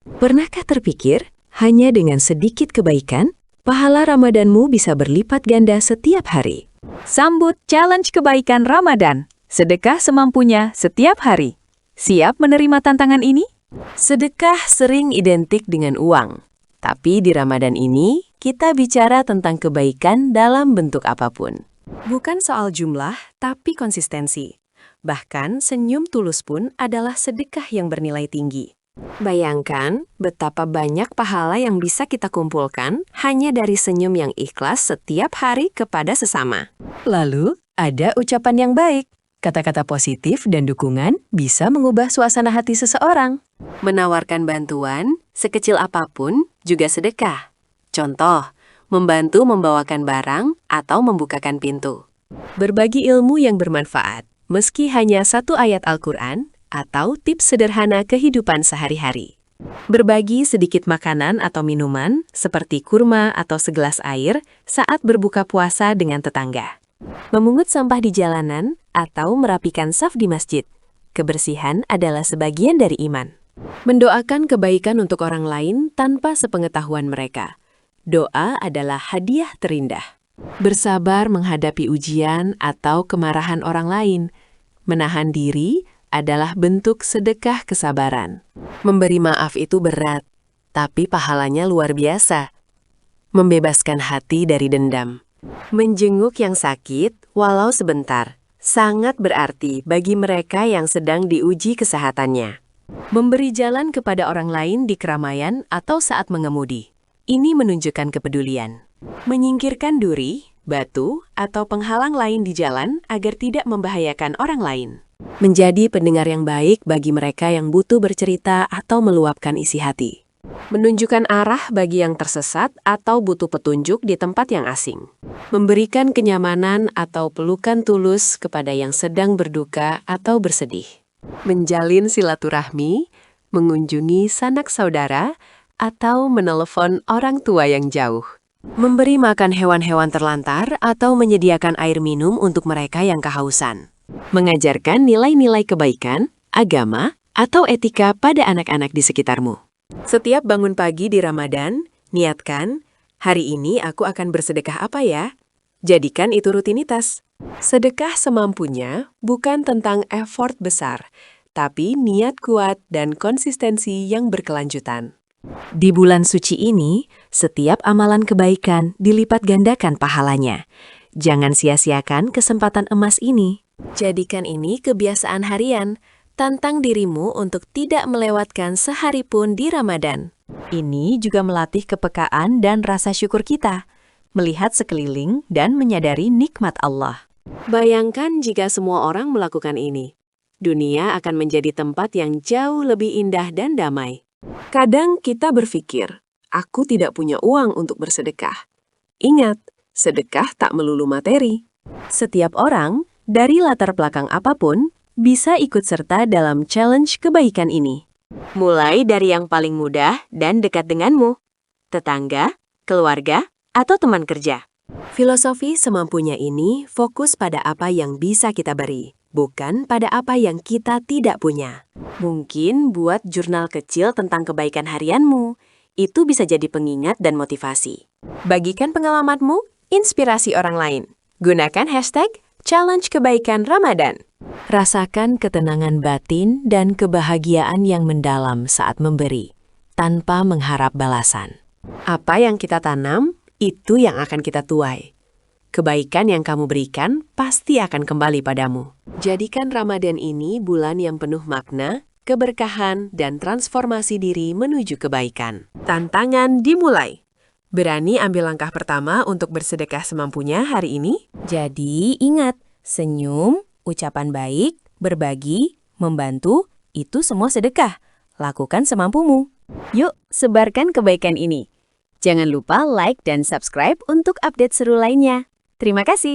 Pernahkah terpikir, hanya dengan sedikit kebaikan, pahala Ramadanmu bisa berlipat ganda setiap hari? Sambut challenge kebaikan Ramadan. Sedekah semampunya setiap hari. Siap menerima tantangan ini? Sedekah sering identik dengan uang. Tapi di Ramadan ini, kita bicara tentang kebaikan dalam bentuk apapun. Bukan soal jumlah, tapi konsistensi. Bahkan senyum tulus pun adalah sedekah yang bernilai tinggi. Bayangkan betapa banyak pahala yang bisa kita kumpulkan hanya dari senyum yang ikhlas setiap hari kepada sesama. Lalu, ada ucapan yang baik. Kata-kata positif dan dukungan bisa mengubah suasana hati seseorang. Menawarkan bantuan, sekecil apapun, juga sedekah. Contoh, membantu membawakan barang atau membukakan pintu. Berbagi ilmu yang bermanfaat, meski hanya satu ayat Al-Quran, atau tips sederhana kehidupan sehari-hari. Berbagi sedikit makanan atau minuman, seperti kurma atau segelas air, saat berbuka puasa dengan tetangga. Memungut sampah di jalanan, atau merapikan saf di masjid. Kebersihan adalah sebagian dari iman. Mendoakan kebaikan untuk orang lain tanpa sepengetahuan mereka. Doa adalah hadiah terindah. Bersabar menghadapi ujian atau kemarahan orang lain. Menahan diri adalah bentuk sedekah kesabaran. Memberi maaf itu berat, tapi pahalanya luar biasa. Membebaskan hati dari dendam. Menjenguk yang sakit, walau sebentar, sangat berarti bagi mereka yang sedang diuji kesehatannya. Memberi jalan kepada orang lain di keramaian atau saat mengemudi. Ini menunjukkan kepedulian. Menyingkirkan duri, batu, atau penghalang lain di jalan agar tidak membahayakan orang lain. Menjadi pendengar yang baik bagi mereka yang butuh bercerita atau meluapkan isi hati. Menunjukkan arah bagi yang tersesat atau butuh petunjuk di tempat yang asing. Memberikan kenyamanan atau pelukan tulus kepada yang sedang berduka atau bersedih. Menjalin silaturahmi, mengunjungi sanak saudara, atau menelepon orang tua yang jauh. Memberi makan hewan-hewan terlantar atau menyediakan air minum untuk mereka yang kehausan. Mengajarkan nilai-nilai kebaikan, agama, atau etika pada anak-anak di sekitarmu. Setiap bangun pagi di Ramadan, niatkan, hari ini aku akan bersedekah apa ya? Jadikan itu rutinitas. Sedekah semampunya bukan tentang effort besar, tapi niat kuat dan konsistensi yang berkelanjutan. Di bulan suci ini, setiap amalan kebaikan dilipat gandakan pahalanya. Jangan sia-siakan kesempatan emas ini. Jadikan ini kebiasaan harian. Tantang dirimu untuk tidak melewatkan sehari pun di Ramadan. Ini juga melatih kepekaan dan rasa syukur kita, melihat sekeliling dan menyadari nikmat Allah. Bayangkan jika semua orang melakukan ini. Dunia akan menjadi tempat yang jauh lebih indah dan damai. Kadang kita berpikir, aku tidak punya uang untuk bersedekah. Ingat, sedekah tak melulu materi. Setiap orang, dari latar belakang apapun, bisa ikut serta dalam challenge kebaikan ini. Mulai dari yang paling mudah dan dekat denganmu, tetangga, keluarga, atau teman kerja. Filosofi semampunya ini fokus pada apa yang bisa kita beri, bukan pada apa yang kita tidak punya. Mungkin buat jurnal kecil tentang kebaikan harianmu, itu bisa jadi pengingat dan motivasi. Bagikan pengalamanmu, inspirasi orang lain. Gunakan hashtag Challenge Kebaikan Ramadan. Rasakan ketenangan batin dan kebahagiaan yang mendalam saat memberi, tanpa mengharap balasan. Apa yang kita tanam, itu yang akan kita tuai. Kebaikan yang kamu berikan pasti akan kembali padamu. Jadikan Ramadan ini bulan yang penuh makna, keberkahan, dan transformasi diri menuju kebaikan. Tantangan dimulai. Berani ambil langkah pertama untuk bersedekah semampunya hari ini? Jadi ingat, senyum, ucapan baik, berbagi, membantu, itu semua sedekah. Lakukan semampumu. Yuk, sebarkan kebaikan ini. Jangan lupa like dan subscribe untuk update seru lainnya. Terima kasih.